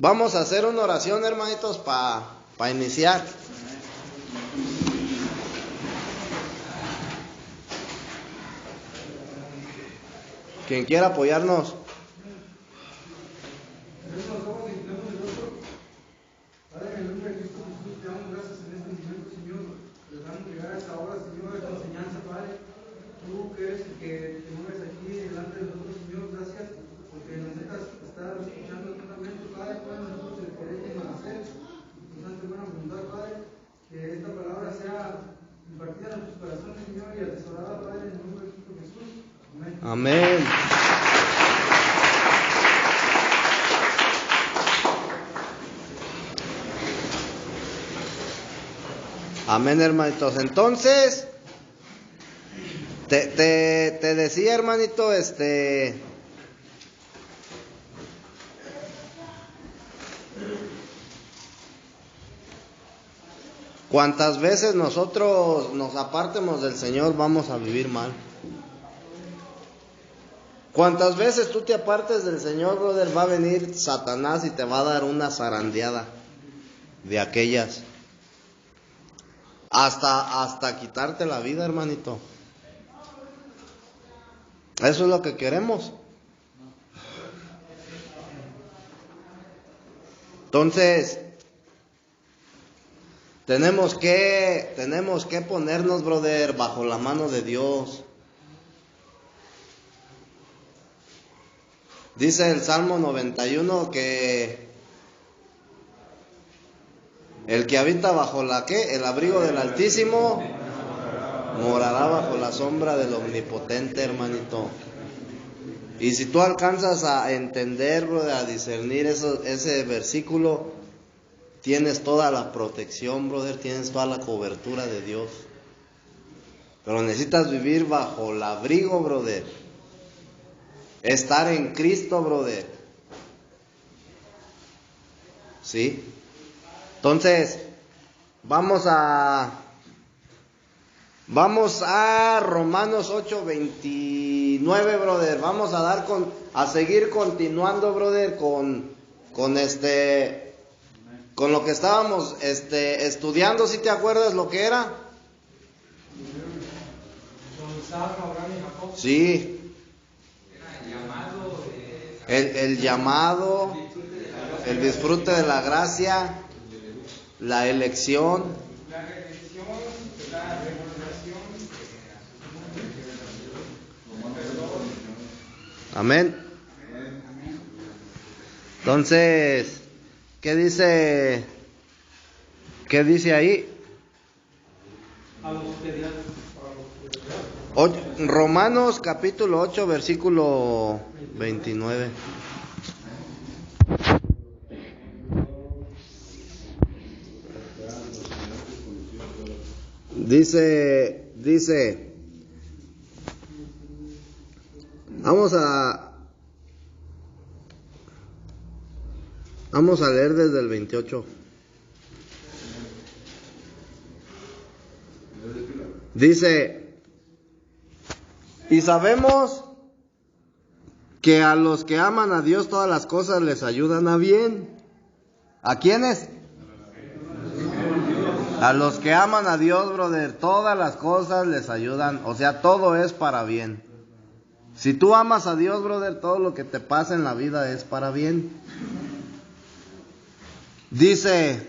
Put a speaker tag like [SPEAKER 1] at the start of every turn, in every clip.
[SPEAKER 1] Vamos a hacer una oración, hermanitos, para iniciar. Quien quiera apoyarnos.
[SPEAKER 2] Padre, en el nombre de Cristo Jesús, te damos gracias en este momento, Señor. Te damos llegar a esta hora, Señor, de tu enseñanza, Padre. Tú que eres el que te mueves aquí delante de nosotros, Señor, gracias, porque nos dejas estar escuchando atentamente, Padre, para nosotros el querer y hacer. Nos das buena voluntad, Padre, que esta palabra sea impartida en nuestros corazones, Señor, y atesorada, Padre, en el nombre de Cristo Jesús. Amén.
[SPEAKER 1] Amén. Amén, hermanitos. Entonces, te decía, hermanito, cuantas veces nosotros nos apartemos del Señor, vamos a vivir mal. Cuantas veces tú te apartes del Señor, brother, va a venir Satanás y te va a dar una zarandeada de aquellas. Hasta quitarte la vida, hermanito. Eso es lo que queremos. Entonces, tenemos que ponernos, brother, bajo la mano de Dios. Dice el Salmo 91 que el que habita bajo el abrigo del Altísimo morará bajo la sombra del Omnipotente, hermanito. Y si tú alcanzas a entender, brother, a discernir ese versículo, tienes toda la protección, brother, tienes toda la cobertura de Dios. Pero necesitas vivir bajo el abrigo, brother. Estar en Cristo, brother. ¿Sí? Entonces, vamos a Romanos 8:29, brother. Vamos a seguir continuando, brother, con lo que estábamos estudiando. ¿Sí te acuerdas lo que era? Sí. El llamado, el disfrute de la gracia, la elección,
[SPEAKER 2] la redención, la regeneración,
[SPEAKER 1] amén. Entonces, ¿qué dice ahí? Romanos capítulo 8, versículo 29. Dice, vamos a leer desde el 28. Dice, y sabemos que a los que aman a Dios todas las cosas les ayudan a bien. ¿A quiénes? A los que aman a Dios, brother, todas las cosas les ayudan, o sea, todo es para bien. Si tú amas a Dios, brother, todo lo que te pasa en la vida es para bien. Dice,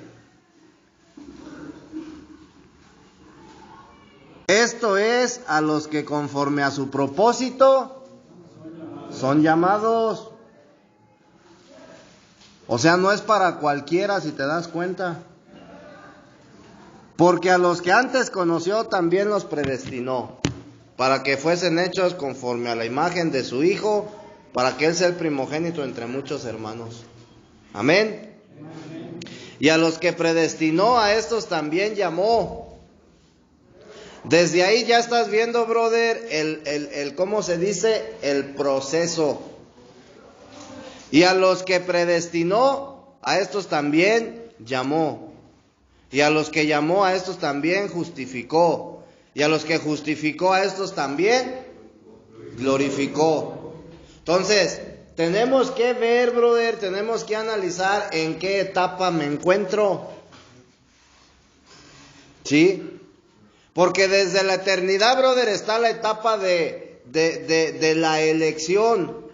[SPEAKER 1] esto es a los que conforme a su propósito son llamados. O sea, no es para cualquiera, si te das cuenta. Porque a los que antes conoció también los predestinó, para que fuesen hechos conforme a la imagen de su Hijo, para que Él sea el primogénito entre muchos hermanos. Amén. Y a los que predestinó, a estos también llamó. Desde ahí ya estás viendo, brother, el ¿cómo se dice? El proceso. Y a los que predestinó, a estos también llamó. Y a los que llamó, a estos también justificó. Y a los que justificó, a estos también glorificó. Entonces, tenemos que ver, brother, tenemos que analizar en qué etapa me encuentro. ¿Sí? Porque desde la eternidad, brother, está la etapa de la elección.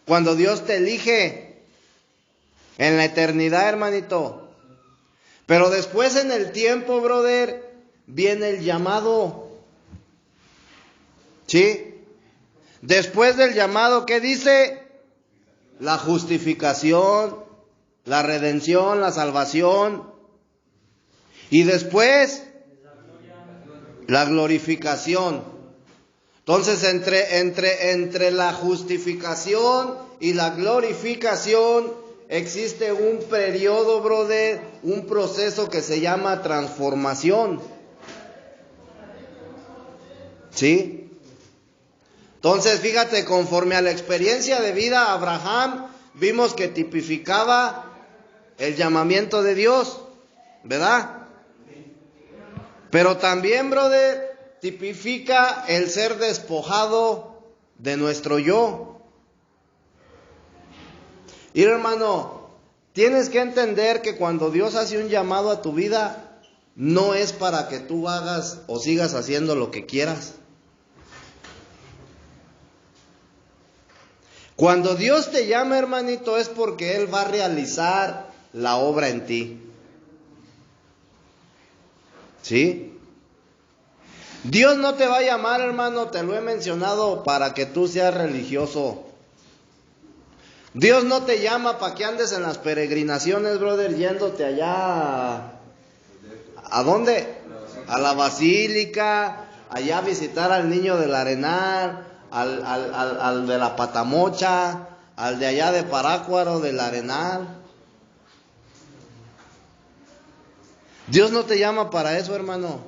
[SPEAKER 1] Cuando Dios te elige. En la eternidad, hermanito. Pero después en el tiempo, brother, viene el llamado. ¿Sí? Después del llamado, ¿qué dice? La justificación, la redención, la salvación. Y después, la glorificación. Entonces, entre la justificación y la glorificación existe un periodo, brother, un proceso que se llama transformación. ¿Sí? Entonces, fíjate, conforme a la experiencia de vida, Abraham, vimos que tipificaba el llamamiento de Dios, ¿verdad? Pero también, brother, tipifica el ser despojado de nuestro yo. Y hermano, tienes que entender que cuando Dios hace un llamado a tu vida, no es para que tú hagas o sigas haciendo lo que quieras. Cuando Dios te llama, hermanito, es porque Él va a realizar la obra en ti. ¿Sí? Dios no te va a llamar, hermano, te lo he mencionado, para que tú seas religioso. Dios no te llama para que andes en las peregrinaciones, brother, yéndote allá. ¿A dónde? A la basílica, allá a visitar al niño del Arenal, al de la Patamocha, al de allá de Parácuaro, del Arenal. Dios no te llama para eso, hermano.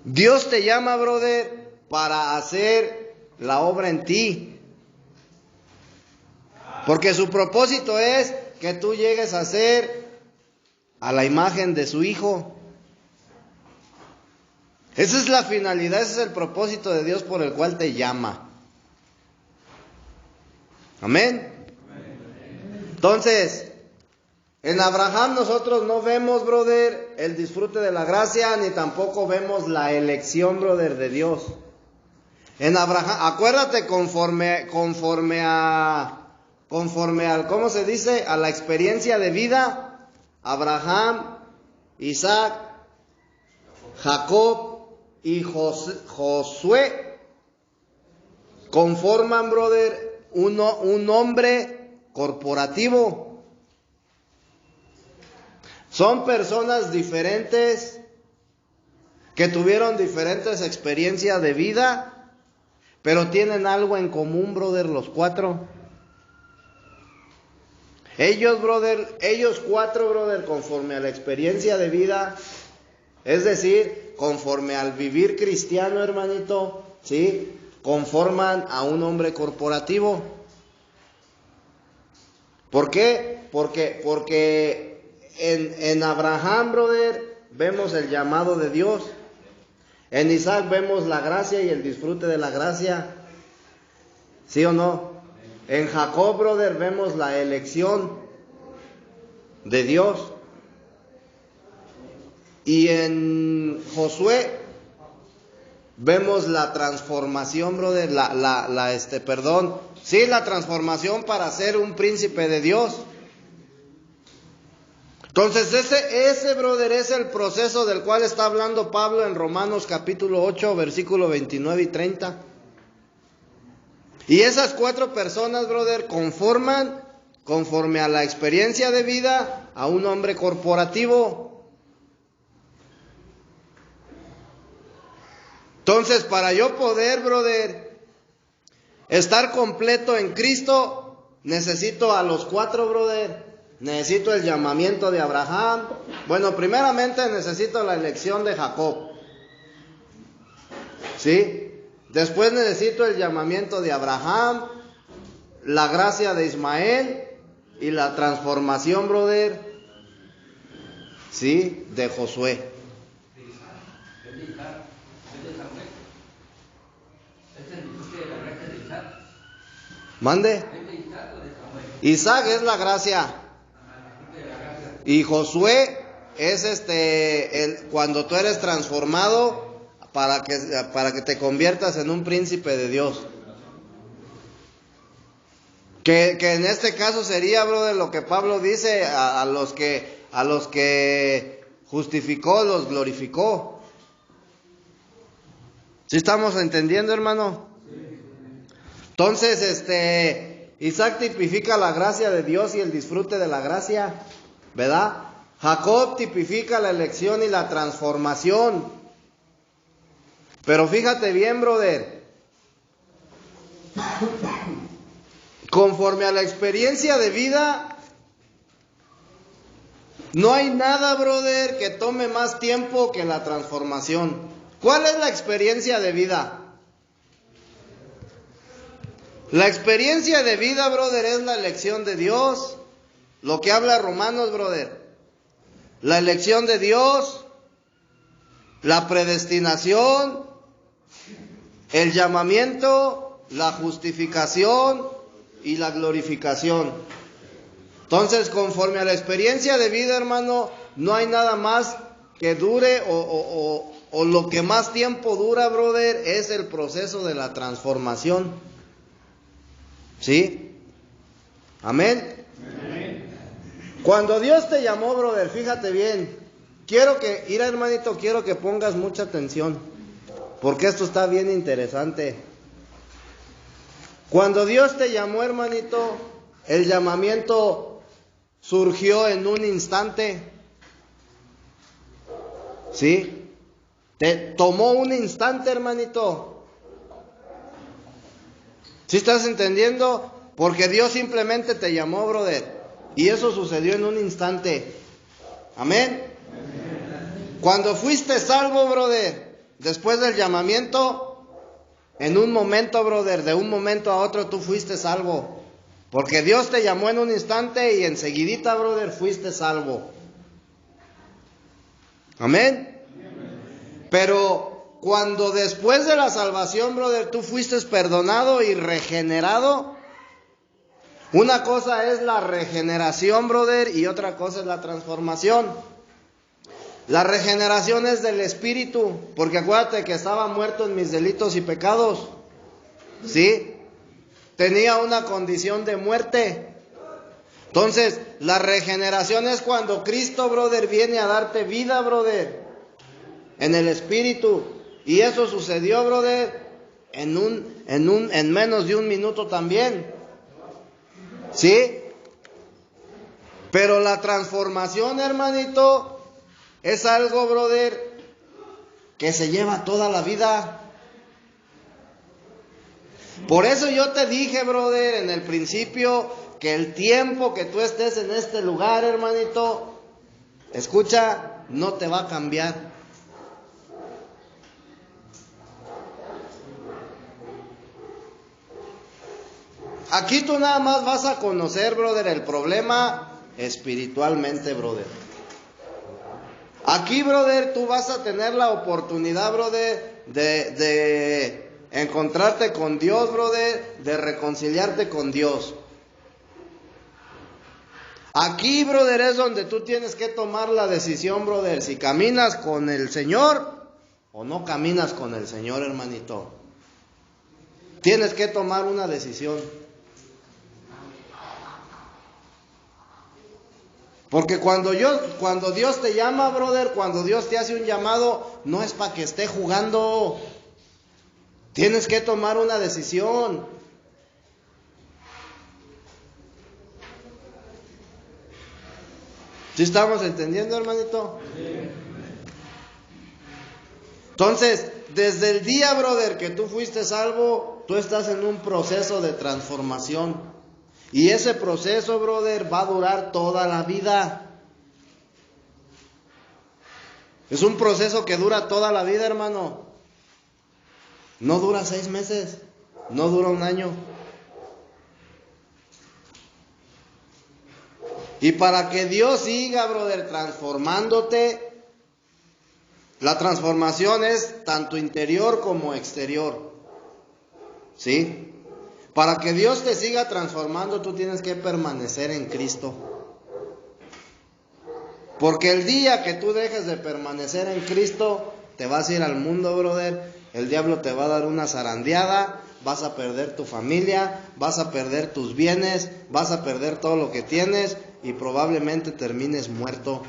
[SPEAKER 1] Dios te llama, brother, para hacer la obra en ti. Porque su propósito es que tú llegues a ser a la imagen de su Hijo. Esa es la finalidad, ese es el propósito de Dios por el cual te llama. Amén. Entonces, en Abraham nosotros no vemos, brother, el disfrute de la gracia, ni tampoco vemos la elección, brother, de Dios. En Abraham, acuérdate, conforme al, ¿cómo se dice? A la experiencia de vida, Abraham, Isaac, Jacob y Josué conforman, brother, un hombre corporativo. Son personas diferentes que tuvieron diferentes experiencias de vida, pero tienen algo en común, brother, los cuatro. Ellos cuatro, brother, conforme a la experiencia de vida, es decir, conforme al vivir cristiano, hermanito, ¿sí? Conforman a un hombre corporativo. ¿Por qué? Porque en Abraham, brother, vemos el llamado de Dios. En Isaac vemos la gracia y el disfrute de la gracia. ¿Sí o no? En Jacob, brother, vemos la elección de Dios. Y en Josué vemos la transformación, brother, la transformación para ser un príncipe de Dios. Entonces ese, brother, es el proceso del cual está hablando Pablo en Romanos capítulo 8, versículo 29 y 30. Y esas cuatro personas, brother, conforman, conforme a la experiencia de vida, a un hombre corporativo. Entonces, para yo poder, brother, estar completo en Cristo, necesito a los cuatro, brother. Necesito el llamamiento de Abraham. Bueno, primeramente necesito la elección de Jacob. ¿Sí? Después necesito el llamamiento de Abraham, la gracia de Ismael y la transformación, brother, ¿sí? De Josué. Mande. Isaac es la gracia. Y Josué es cuando tú eres transformado para que te conviertas en un príncipe de Dios. Que en este caso sería, brother, lo que Pablo dice, a los que justificó, los glorificó. ¿Sí estamos entendiendo, hermano? Entonces, Isaac tipifica la gracia de Dios y el disfrute de la gracia, ¿verdad? Jacob tipifica la elección y la transformación. Pero fíjate bien, brother. Conforme a la experiencia de vida, no hay nada, brother, que tome más tiempo que la transformación. ¿Cuál es la experiencia de vida? La experiencia de vida, brother, es la elección de Dios. Lo que habla Romanos, brother. La elección de Dios, la predestinación, el llamamiento, la justificación y la glorificación. Entonces, conforme a la experiencia de vida, hermano, no hay nada más que dure o lo que más tiempo dura, brother, es el proceso de la transformación. ¿Sí? Amén. Amén. Cuando Dios te llamó, brother, fíjate bien. Quiero que pongas mucha atención, porque esto está bien interesante. Cuando Dios te llamó, hermanito, el llamamiento surgió en un instante. ¿Sí? Te tomó un instante, hermanito. ¿Sí estás entendiendo? Porque Dios simplemente te llamó, brother. Y eso sucedió en un instante. Amén. Cuando fuiste salvo, brother, después del llamamiento, en un momento, brother, de un momento a otro tú fuiste salvo. Porque Dios te llamó en un instante y enseguidita, brother, fuiste salvo. Amén. Pero cuando después de la salvación, brother, tú fuiste perdonado y regenerado, una cosa es la regeneración, brother, y otra cosa es la transformación. La regeneración es del espíritu, porque acuérdate que estaba muerto en mis delitos y pecados. ¿Sí? Tenía una condición de muerte. Entonces, la regeneración es cuando Cristo, brother, viene a darte vida, brother, en el espíritu. Y eso sucedió, brother, en menos de un minuto también. ¿Sí? Pero la transformación, hermanito, es algo, brother, que se lleva toda la vida. Por eso yo te dije, brother, en el principio, que el tiempo que tú estés en este lugar, hermanito, escucha, no te va a cambiar. Aquí tú nada más vas a conocer, brother, el problema espiritualmente, brother. Aquí, brother, tú vas a tener la oportunidad, brother, de encontrarte con Dios, brother, de reconciliarte con Dios. Aquí, brother, es donde tú tienes que tomar la decisión, brother, si caminas con el Señor o no caminas con el Señor, hermanito. Tienes que tomar una decisión. Porque cuando Dios te llama, brother, cuando Dios te hace un llamado, no es para que esté jugando. Tienes que tomar una decisión. ¿Sí estamos entendiendo, hermanito? Sí. Entonces, desde el día, brother, que tú fuiste salvo, tú estás en un proceso de transformación. Y ese proceso, brother, va a durar toda la vida. Es un proceso que dura toda la vida, hermano. No dura 6 meses, no dura un año. Y para que Dios siga, brother, transformándote, la transformación es tanto interior como exterior. ¿Sí? Para que Dios te siga transformando, tú tienes que permanecer en Cristo. Porque el día que tú dejes de permanecer en Cristo, te vas a ir al mundo, brother. El diablo te va a dar una zarandeada, vas a perder tu familia, vas a perder tus bienes, vas a perder todo lo que tienes y probablemente termines muerto.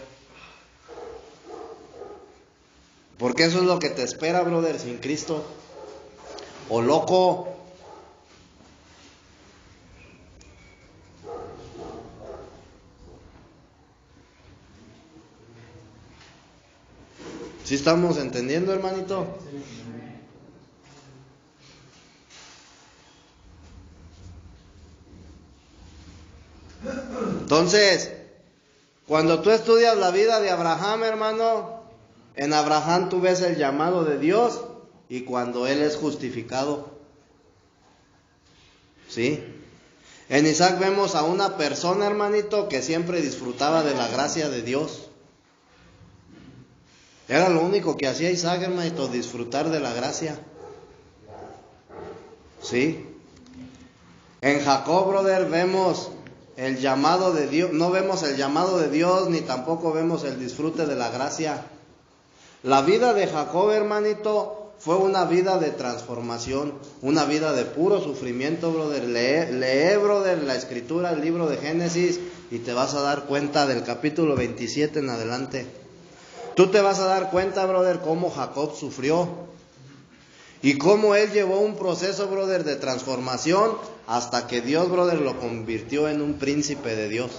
[SPEAKER 1] Porque eso es lo que te espera, brother, sin Cristo. O loco. ¿Sí estamos entendiendo, hermanito? Entonces, cuando tú estudias la vida de Abraham, hermano, en Abraham tú ves el llamado de Dios y cuando él es justificado. ¿Sí? En Isaac vemos a una persona, hermanito, que siempre disfrutaba de la gracia de Dios. Era lo único que hacía Isaac, hermanito, disfrutar de la gracia. ¿Sí? En Jacob, brother, vemos el llamado de Dios. No vemos el llamado de Dios, ni tampoco vemos el disfrute de la gracia. La vida de Jacob, hermanito, fue una vida de transformación, una vida de puro sufrimiento, brother. Lee, brother, la escritura, el libro de Génesis, y te vas a dar cuenta del capítulo 27 en adelante. Tú te vas a dar cuenta, brother, cómo Jacob sufrió y cómo él llevó un proceso, brother, de transformación hasta que Dios, brother, lo convirtió en un príncipe de Dios.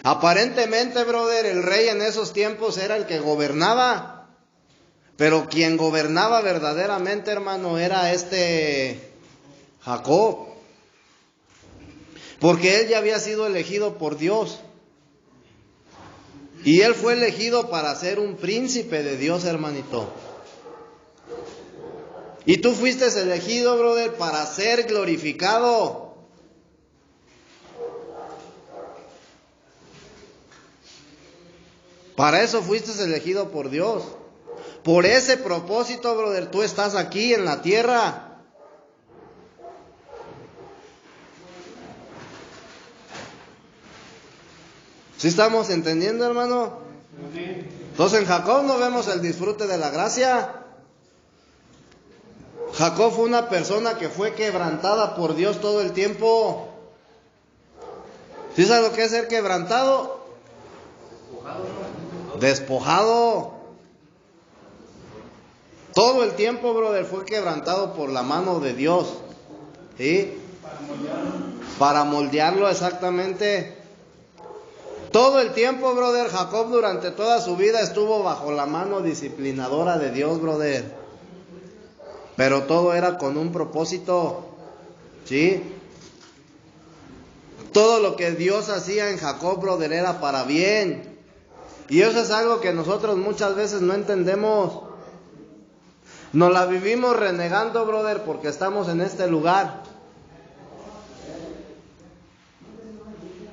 [SPEAKER 1] Aparentemente, brother, el rey en esos tiempos era el que gobernaba, pero quien gobernaba verdaderamente, hermano, era Jacob, porque él ya había sido elegido por Dios. Y él fue elegido para ser un príncipe de Dios, hermanito. Y tú fuiste elegido, brother, para ser glorificado. Para eso fuiste elegido por Dios. Por ese propósito, brother, tú estás aquí en la tierra. ¿Sí estamos entendiendo, hermano? Entonces en Jacob no vemos el disfrute de la gracia. Jacob fue una persona que fue quebrantada por Dios todo el tiempo. ¿Sí sabes lo que es ser quebrantado? Despojado. Todo el tiempo, brother, fue quebrantado por la mano de Dios. ¿Sí? Para moldearlo exactamente. Todo el tiempo, brother, Jacob durante toda su vida estuvo bajo la mano disciplinadora de Dios, brother. Pero todo era con un propósito, ¿sí? Todo lo que Dios hacía en Jacob, brother, era para bien. Y eso es algo que nosotros muchas veces no entendemos. Nos la vivimos renegando, brother, porque estamos en este lugar.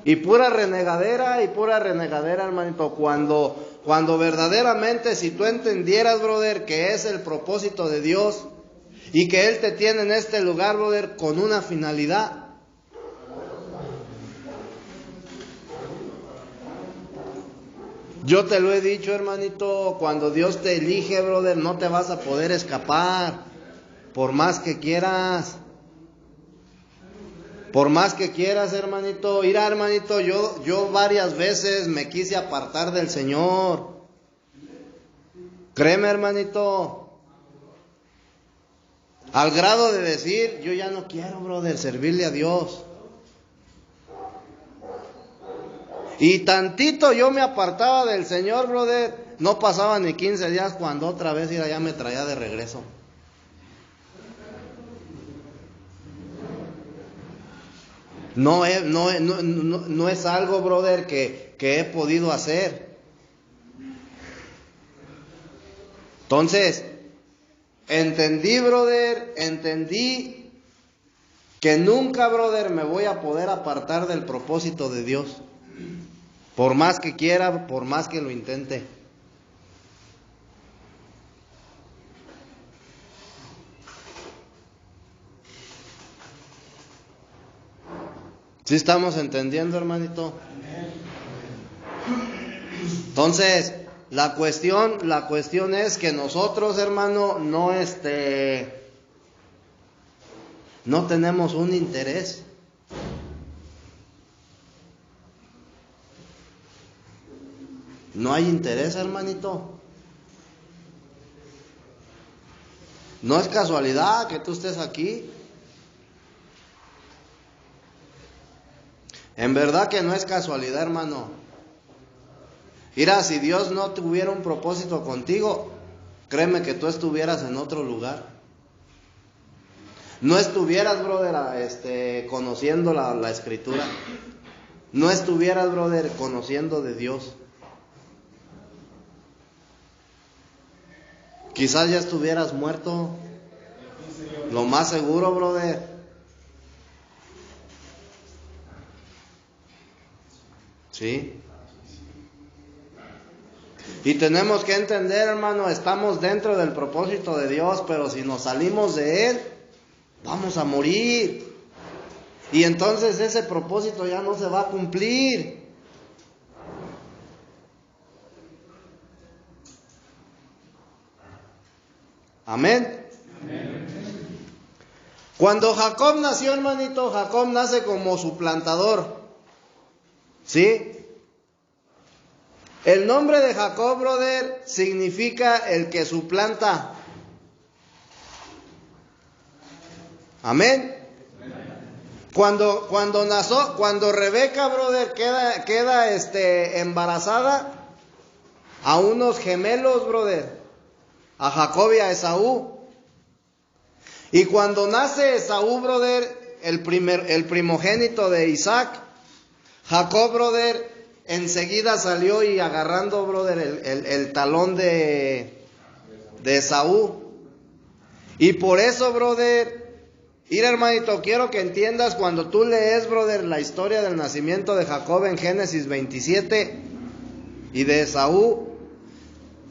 [SPEAKER 1] Y pura renegadera, hermanito. Cuando verdaderamente, si tú entendieras, brother, que es el propósito de Dios y que Él te tiene en este lugar, brother, con una finalidad. Yo te lo he dicho, hermanito, cuando Dios te elige, brother, no te vas a poder escapar, por más que quieras. Por más que quieras, hermanito. Mira, hermanito, yo varias veces me quise apartar del Señor. Créeme, hermanito. Al grado de decir, yo ya no quiero, brother, servirle a Dios. Y tantito yo me apartaba del Señor, brother. No pasaba ni 15 días cuando otra vez ya me traía de regreso. No es algo, brother, que he podido hacer. Entonces, entendí, brother, que nunca, brother, me voy a poder apartar del propósito de Dios. Por más que quiera, por más que lo intente. ¿Sí estamos entendiendo, hermanito? Entonces, la cuestión es que nosotros, hermano, no tenemos un interés. No hay interés, hermanito. No es casualidad que tú estés aquí. En verdad que no es casualidad, hermano. Mira, si Dios no tuviera un propósito contigo, créeme que tú estuvieras en otro lugar. No estuvieras, brother, conociendo la Escritura. No estuvieras, brother, conociendo de Dios. Quizás ya estuvieras muerto. Lo más seguro, brother. ¿Sí? Y tenemos que entender, hermano, estamos dentro del propósito de Dios, pero si nos salimos de Él, vamos a morir. Y entonces ese propósito ya no se va a cumplir. Amén. Amén. Cuando Jacob nació, hermanito, Jacob nace como suplantador. ¿Sí? El nombre de Jacob, brother, significa el que suplanta. Amén. Cuando Rebeca, brother, queda embarazada a unos gemelos, brother, a Jacob y a Esaú. Y cuando nace Esaú, brother, el primogénito de Isaac, Jacob, brother, enseguida salió y agarrando, brother, el talón de Esaú. Y por eso, brother, mira, hermanito, quiero que entiendas, cuando tú lees, brother, la historia del nacimiento de Jacob en Génesis 27 y de Esaú,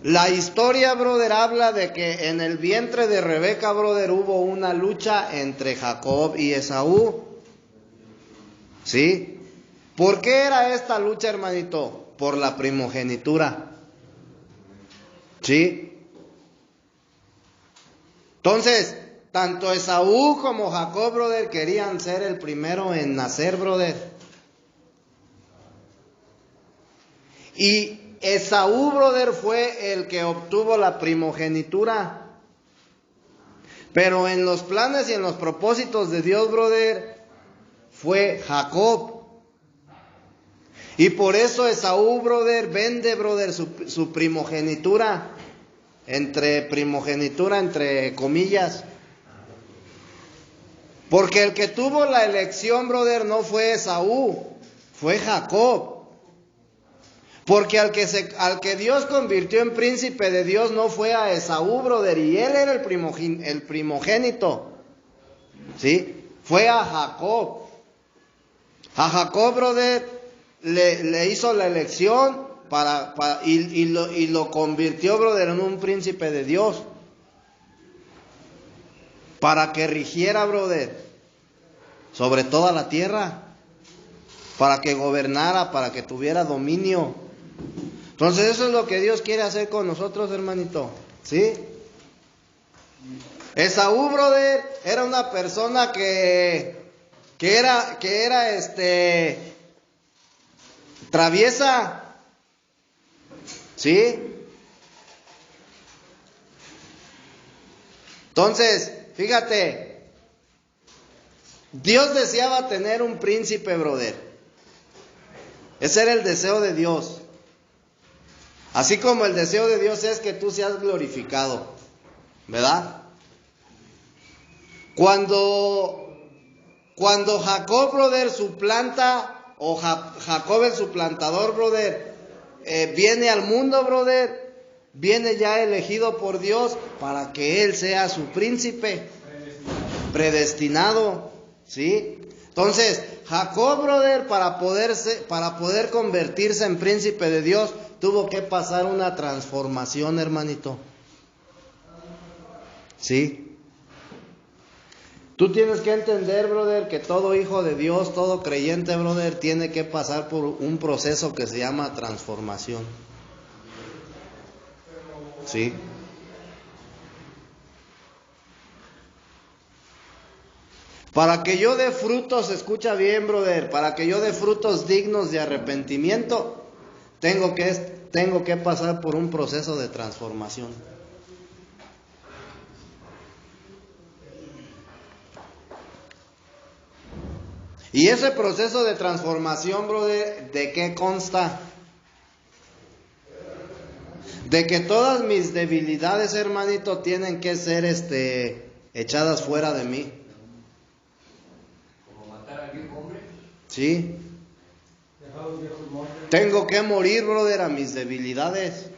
[SPEAKER 1] la historia, brother, habla de que en el vientre de Rebeca, brother, hubo una lucha entre Jacob y Esaú. ¿Sí? ¿Por qué era esta lucha, hermanito? Por la primogenitura. ¿Sí? Entonces, tanto Esaú como Jacob, brother, querían ser el primero en nacer, brother. Y Esaú, brother, fue el que obtuvo la primogenitura. Pero en los planes y en los propósitos de Dios, brother, fue Jacob. Y por eso Esaú, brother, vende, brother, su primogenitura, entre comillas. Porque el que tuvo la elección, brother, no fue Esaú, fue Jacob. Porque al que Dios convirtió en príncipe de Dios no fue a Esaú, brother, y él era el primogénito. ¿Sí? Fue a Jacob. A Jacob, brother, le hizo la elección y lo convirtió, brother, en un príncipe de Dios. Para que rigiera, brother, sobre toda la tierra. Para que gobernara, para que tuviera dominio. Entonces eso es lo que Dios quiere hacer con nosotros, hermanito. ¿Sí? Esaú, brother, era una persona que era traviesa. ¿Sí? Entonces, fíjate, Dios deseaba tener un príncipe, brother. Ese era el deseo de Dios. Así como el deseo de Dios es que tú seas glorificado, ¿verdad? Cuando Jacob, brother, suplanta, o Jacob el suplantador, brother, viene al mundo, brother, viene ya elegido por Dios para que él sea su príncipe, predestinado, ¿sí? Entonces, Jacob, brother, para poder convertirse en príncipe de Dios, tuvo que pasar una transformación, hermanito. ¿Sí? Tú tienes que entender, brother, que todo hijo de Dios, todo creyente, brother, tiene que pasar por un proceso que se llama transformación. ¿Sí? Para que yo dé frutos, escucha bien, brother, para que yo dé frutos dignos de arrepentimiento, tengo que pasar por un proceso de transformación. Y ese proceso de transformación, brother, ¿de qué consta? De que todas mis debilidades, hermanito, tienen que ser echadas fuera de mí.
[SPEAKER 3] ¿Como matar al viejo hombre?
[SPEAKER 1] Sí. Tengo que morir, brother, a mis debilidades.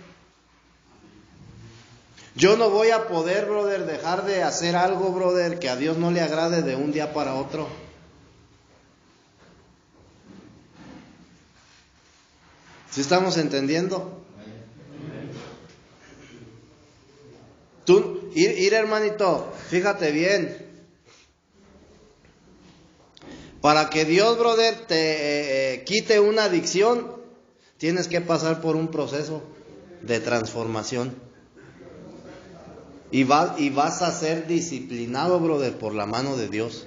[SPEAKER 1] Yo no voy a poder, brother, dejar de hacer algo, brother, que a Dios no le agrade de un día para otro. ¿Sí estamos entendiendo? Tú, ir hermanito, fíjate bien. Para que Dios, brother, te quite una adicción, tienes que pasar por un proceso de transformación. Y vas a ser disciplinado, brother, por la mano de Dios.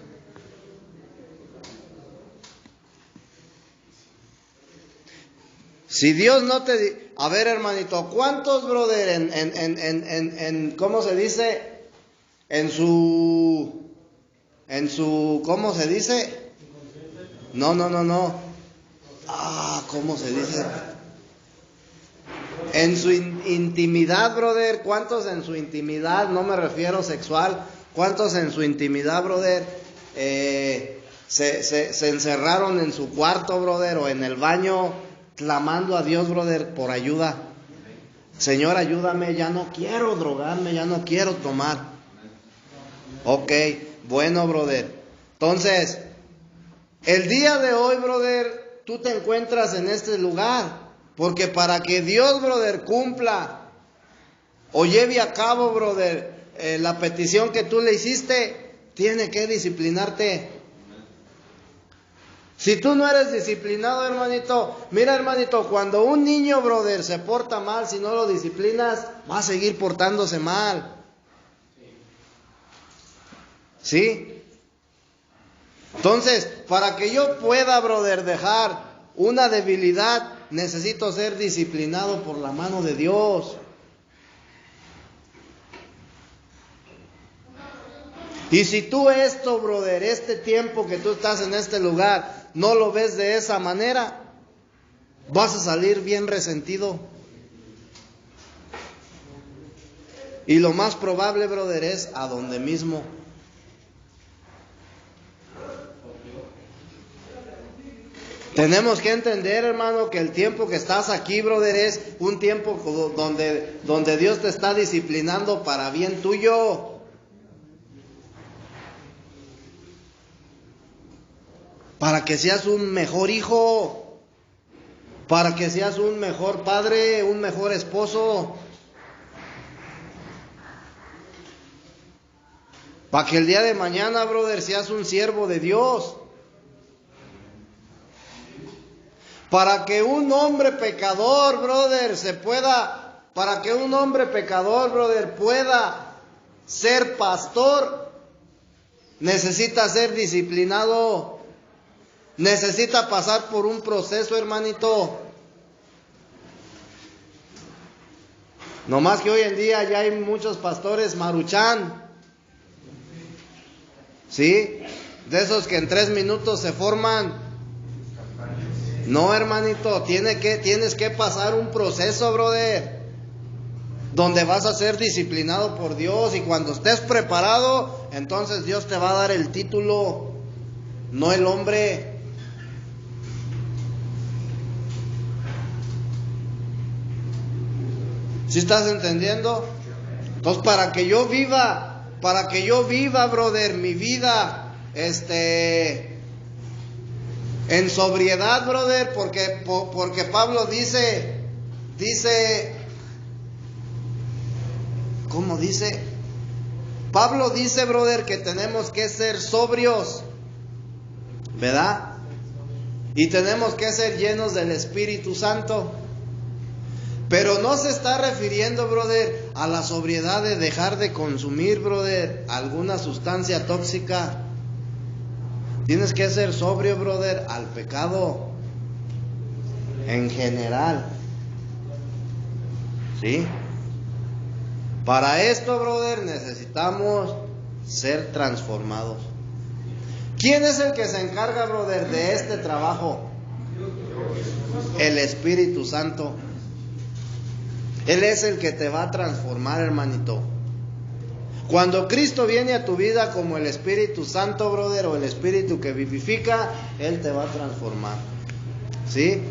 [SPEAKER 1] Si Dios no te... A ver, hermanito, ¿cuántos, brother, ¿cómo se dice? En su... ¿cómo se dice? No. ¿Cómo se dice? En su intimidad, brother, ¿cuántos en su intimidad? No me refiero sexual. ¿Cuántos en su intimidad, brother, se encerraron en su cuarto, brother, o en el baño, clamando a Dios, brother, por ayuda? Señor, ayúdame, ya no quiero drogarme, ya no quiero tomar. Ok, bueno, brother. Entonces, el día de hoy, brother, tú te encuentras en este lugar, porque para que Dios, brother, cumpla o lleve a cabo, brother, la petición que tú le hiciste, tiene que disciplinarte. Si tú no eres disciplinado, hermanito, mira, hermanito, cuando un niño, brother, se porta mal, si no lo disciplinas, va a seguir portándose mal. ¿Sí? Entonces, para que yo pueda, brother, dejar una debilidad, necesito ser disciplinado por la mano de Dios. Y si tú esto, brother, este tiempo que tú estás en este lugar, no lo ves de esa manera, vas a salir bien resentido. Y lo más probable, brother, es a donde mismo. Tenemos que entender, hermano, que el tiempo que estás aquí, brother, es un tiempo donde Dios te está disciplinando para bien tuyo. Para que seas un mejor hijo, para que seas un mejor padre, un mejor esposo. Para que el día de mañana, brother, seas un siervo de Dios. Para que un hombre pecador, brother, para que un hombre pecador, brother, pueda ser pastor, necesita ser disciplinado, necesita pasar por un proceso, hermanito. No más que hoy en día ya hay muchos pastores maruchán, ¿sí? De esos que en 3 minutos se forman. No, hermanito, tienes que pasar un proceso, brother, donde vas a ser disciplinado por Dios, y cuando estés preparado, entonces Dios te va a dar el título, no el hombre. ¿Sí estás entendiendo? Entonces, para que yo viva, brother, mi vida, en sobriedad, brother, porque Pablo dice, ¿cómo dice? Pablo dice, brother, que tenemos que ser sobrios, ¿verdad? Y tenemos que ser llenos del Espíritu Santo. Pero no se está refiriendo, brother, a la sobriedad de dejar de consumir, brother, alguna sustancia tóxica. Tienes que ser sobrio, brother, al pecado en general. ¿Sí? Para esto, brother, necesitamos ser transformados. ¿Quién es el que se encarga, brother, de este trabajo? El Espíritu Santo. Él es el que te va a transformar, hermanito. Cuando Cristo viene a tu vida como el Espíritu Santo, brother, o el Espíritu que vivifica, Él te va a transformar. ¿Sí?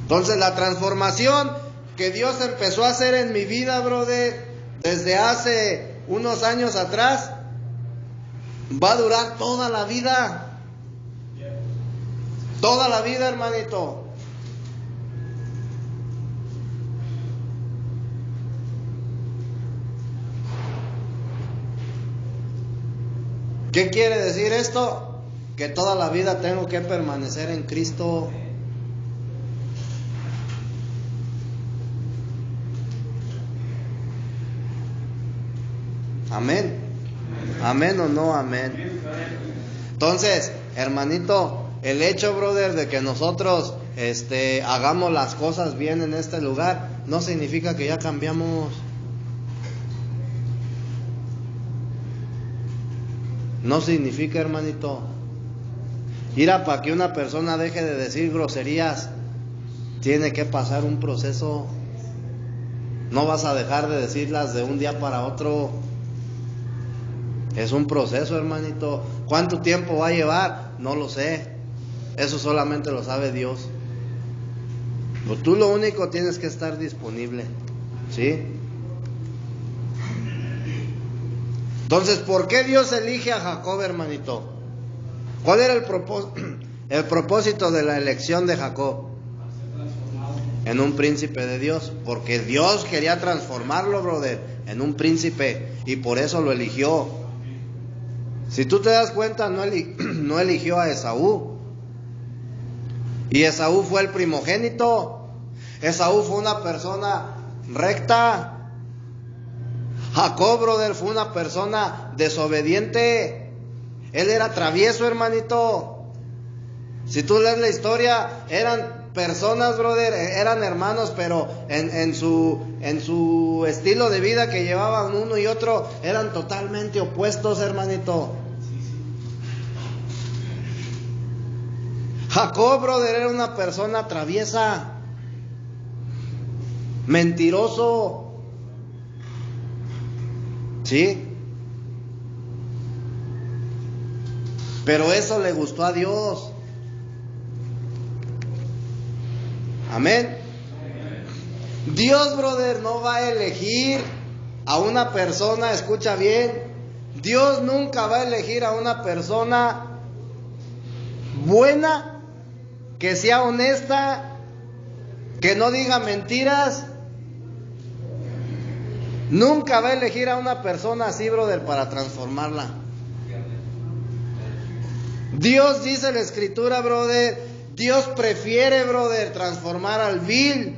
[SPEAKER 1] Entonces la transformación que Dios empezó a hacer en mi vida, brother, desde hace unos años atrás, va a durar toda la vida. Toda la vida, hermanito. ¿Qué quiere decir esto? Que toda la vida tengo que permanecer en Cristo. Amén. Amén o no amén. Entonces, hermanito, el hecho, brother, de que nosotros hagamos las cosas bien en este lugar, no significa que ya cambiamos. No significa, hermanito. Mira, para que una persona deje de decir groserías, tiene que pasar un proceso. No vas a dejar de decirlas de un día para otro. Es un proceso, hermanito. ¿Cuánto tiempo va a llevar? No lo sé. Eso solamente lo sabe Dios. Pero tú lo único tienes que estar disponible. ¿Sí? Entonces, ¿por qué Dios elige a Jacob, hermanito? ¿Cuál era el propósito de la elección de Jacob? En un príncipe de Dios. Porque Dios quería transformarlo, brother, en un príncipe. Y por eso lo eligió. Si tú te das cuenta, no eligió a Esaú. Y Esaú fue el primogénito. Esaú fue una persona recta. Jacob, brother, fue una persona desobediente. Él era travieso, hermanito. Si tú lees la historia, eran personas, brother, eran hermanos, pero en su estilo de vida que llevaban uno y otro, eran totalmente opuestos, hermanito. Jacob, brother, era una persona traviesa, mentiroso. ¿Sí? Pero eso le gustó a Dios. Amén. Dios, brother, no va a elegir a una persona, escucha bien, Dios nunca va a elegir a una persona buena, que sea honesta, que no diga mentiras. Nunca va a elegir a una persona así, brother, para transformarla. Dios, dice la Escritura, brother, Dios prefiere, brother, transformar al vil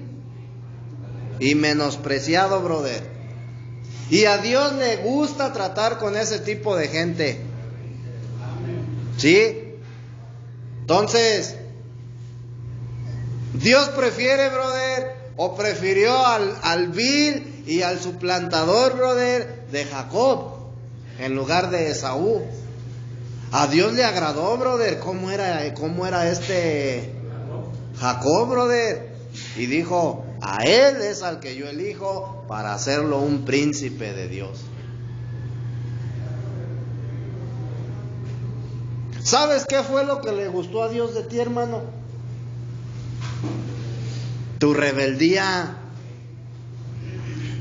[SPEAKER 1] y menospreciado, brother. Y a Dios le gusta tratar con ese tipo de gente. ¿Sí? Entonces, Dios prefiere, brother, o prefirió al vil y al suplantador, brother, de Jacob, en lugar de Esaú. A Dios le agradó, brother, cómo era Jacob, brother. Y dijo, a él es al que yo elijo para hacerlo un príncipe de Dios. ¿Sabes qué fue lo que le gustó a Dios de ti, hermano? Tu rebeldía,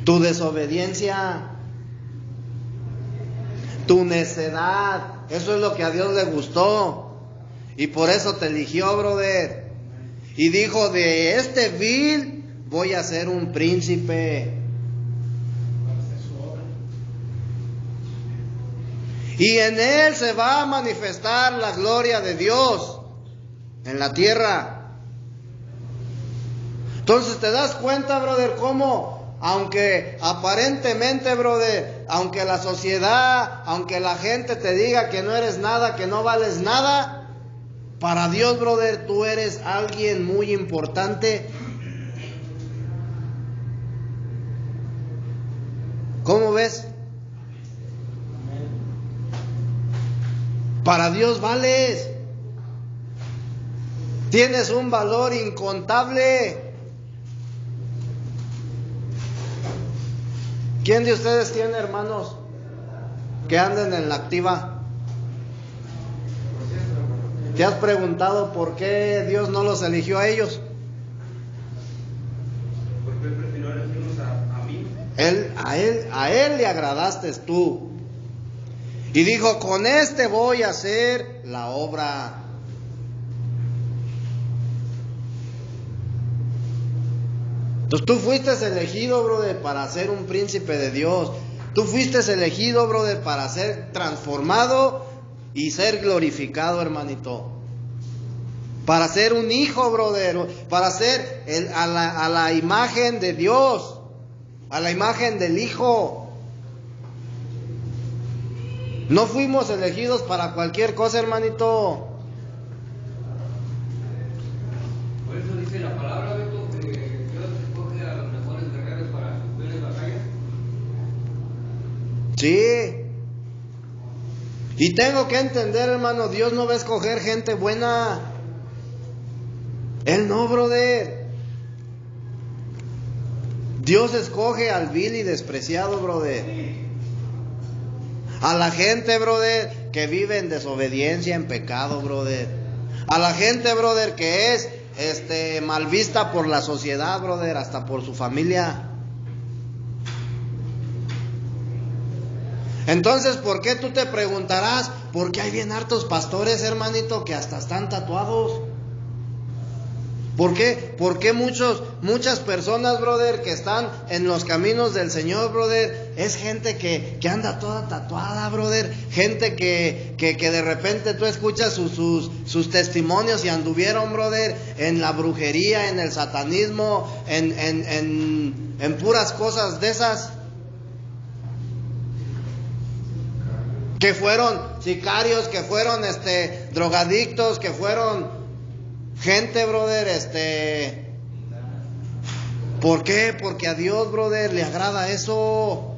[SPEAKER 1] tu desobediencia, tu necedad. Eso es lo que a Dios le gustó. Y por eso te eligió, brother. Y dijo, de este vil voy a ser un príncipe. Y en Él se va a manifestar la gloria de Dios en la tierra. Entonces te das cuenta, brother, cómo, aunque aparentemente, brother, aunque la sociedad, aunque la gente te diga que no eres nada, que no vales nada, para Dios, brother, tú eres alguien muy importante. ¿Cómo ves? Para Dios vales. Tienes un valor incontable. ¿Quién de ustedes tiene hermanos que anden en la activa? ¿Te has preguntado por qué Dios no los eligió a ellos?
[SPEAKER 3] Porque Él prefirió elegirnos a mí.
[SPEAKER 1] A él le agradaste tú. Y dijo, con este voy a hacer la obra. Entonces tú fuiste elegido, brother, para ser un príncipe de Dios. Tú fuiste elegido, brother, para ser transformado y ser glorificado, hermanito. Para ser un hijo, brother. Para ser a la imagen de Dios. A la imagen del Hijo. No fuimos elegidos para cualquier cosa, hermanito.
[SPEAKER 3] Por eso dice la palabra, Beto, que Dios escoge a los mejores guerreros para cumplir las batallas.
[SPEAKER 1] Sí. Y tengo que entender, hermano, Dios no va a escoger gente buena. Él no, brother. Dios escoge al vil y despreciado, brother. A la gente, brother, que vive en desobediencia, en pecado, brother. A la gente, brother, que es mal vista por la sociedad, brother, hasta por su familia. Entonces, ¿por qué tú te preguntarás? ¿Por qué hay bien hartos pastores, hermanito, que hasta están tatuados? ¿Por qué? Porque muchas personas, brother, que están en los caminos del Señor, brother, es gente que anda toda tatuada, brother, gente que de repente tú escuchas sus testimonios y anduvieron, brother, en la brujería, en el satanismo, en puras cosas de esas, que fueron sicarios, que fueron drogadictos, que fueron gente, brother, ¿por qué? Porque a Dios, brother, le agrada eso.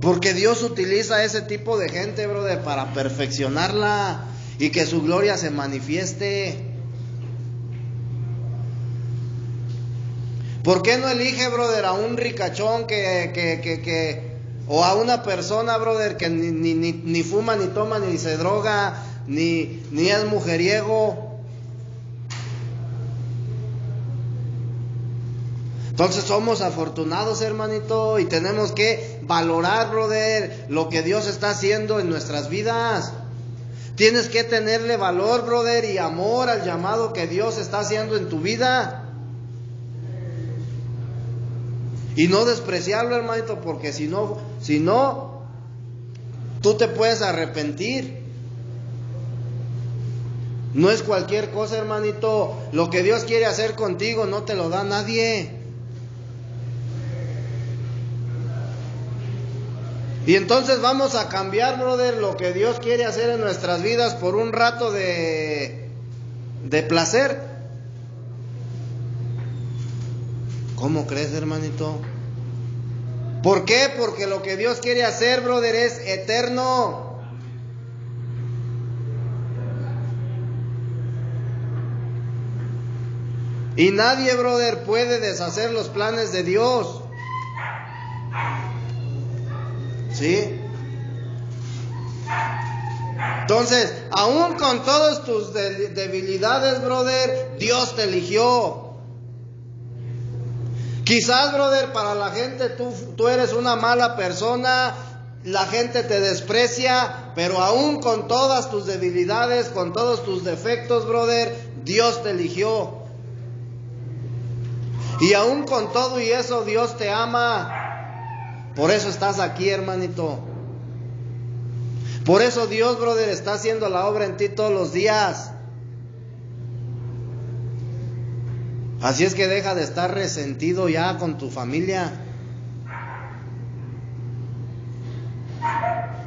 [SPEAKER 1] Porque Dios utiliza ese tipo de gente, brother, para perfeccionarla y que su gloria se manifieste. ¿Por qué no elige, brother, a un ricachón o a una persona, brother, que ni fuma, ni toma, ni se droga, ni es mujeriego? Entonces somos afortunados, hermanito, y tenemos que valorar, brother, lo que Dios está haciendo en nuestras vidas. Tienes que tenerle valor, brother, y amor al llamado que Dios está haciendo en tu vida. Y no despreciarlo, hermanito, porque si no, tú te puedes arrepentir. No es cualquier cosa, hermanito. Lo que Dios quiere hacer contigo no te lo da nadie. Y entonces vamos a cambiar, brother, lo que Dios quiere hacer en nuestras vidas por un rato de placer. ¿Cómo crees, hermanito? ¿Por qué? Porque lo que Dios quiere hacer, brother, es eterno. Y nadie, brother, puede deshacer los planes de Dios. ¿Sí? Entonces, aún con todas tus debilidades, brother, Dios te eligió. Quizás, brother, para la gente tú eres una mala persona, la gente te desprecia, pero aún con todas tus debilidades, con todos tus defectos, brother, Dios te eligió. Y aún con todo y eso, Dios te ama. Por eso estás aquí, hermanito. Por eso Dios, brother, está haciendo la obra en ti todos los días. Así es que deja de estar resentido ya con tu familia.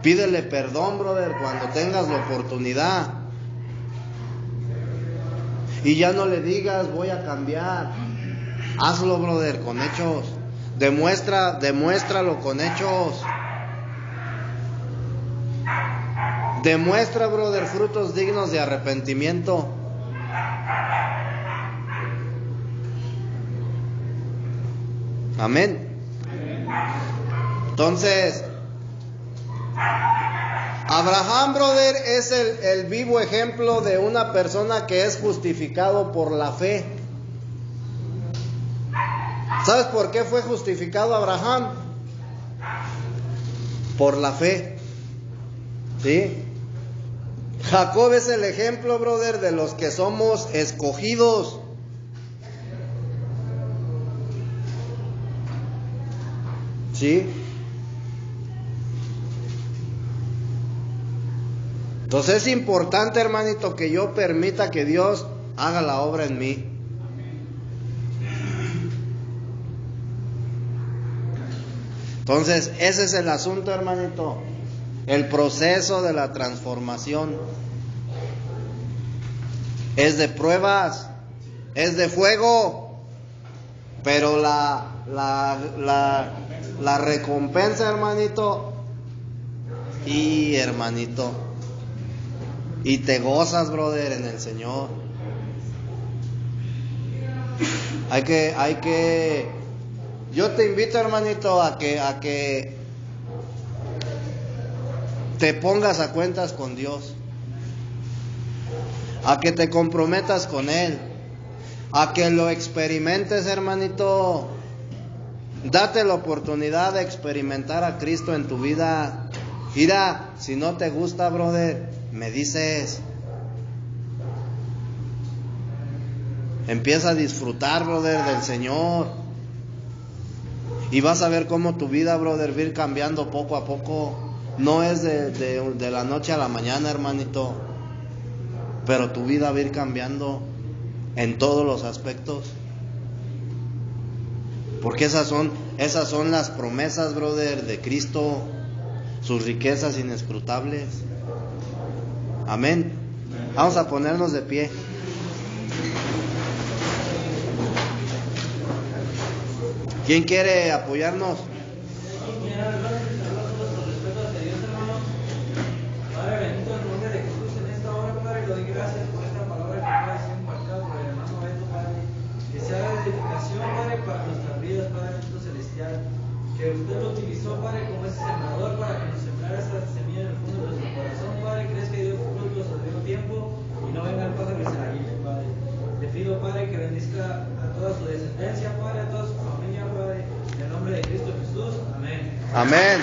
[SPEAKER 1] Pídele perdón, brother, cuando tengas la oportunidad. Y ya no le digas, voy a cambiar. Hazlo, brother, con hechos. Demuéstralo con hechos. Demuestra, brother, frutos dignos de arrepentimiento. Amén. Entonces, Abraham, brother, es el vivo ejemplo de una persona que es justificado por la fe. ¿Sabes por qué fue justificado Abraham? Por la fe. ¿Sí? Jacob es el ejemplo, brother, de los que somos escogidos. ¿Sí? Entonces es importante, hermanito, que yo permita que Dios haga la obra en mí. Entonces, ese es el asunto, hermanito. El proceso de la transformación es de pruebas, es de fuego, pero la recompensa, hermanito, y hermanito, y te gozas, brother, en el Señor. Hay que yo te invito, hermanito, a que te pongas a cuentas con Dios, a que te comprometas con Él, a que lo experimentes, hermanito. Date la oportunidad de experimentar a Cristo en tu vida. Mira, si no te gusta, brother, me dices. Empieza a disfrutar, brother, del Señor. Y vas a ver cómo tu vida, brother, va a ir cambiando poco a poco. No es de la noche a la mañana, hermanito. Pero tu vida va a ir cambiando en todos los aspectos. Porque esas son las promesas, brother, de Cristo. Sus riquezas inescrutables. Amén. Vamos a ponernos de pie. ¿Quién quiere apoyarnos?
[SPEAKER 2] Padre bendito, en el nombre de Jesús, en esta hora, Padre, le doy gracias por esta palabra que pueda ser impartida por el hermano Beto, Padre. Que sea de edificación, Padre, para nuestras vidas, Padre nuestro celestial. Que usted lo utilizó, Padre, como ese sembrador para que nos sembrara esa semilla en el fondo de nuestro corazón, Padre. Crees que dio frutos al mismo tiempo y no venga el pájaro y se la quite, Padre. Le pido, Padre, que bendiga a toda su descendencia, Padre, a toda su familia, Padre. En el nombre de Cristo Jesús. Amén.
[SPEAKER 1] Amén.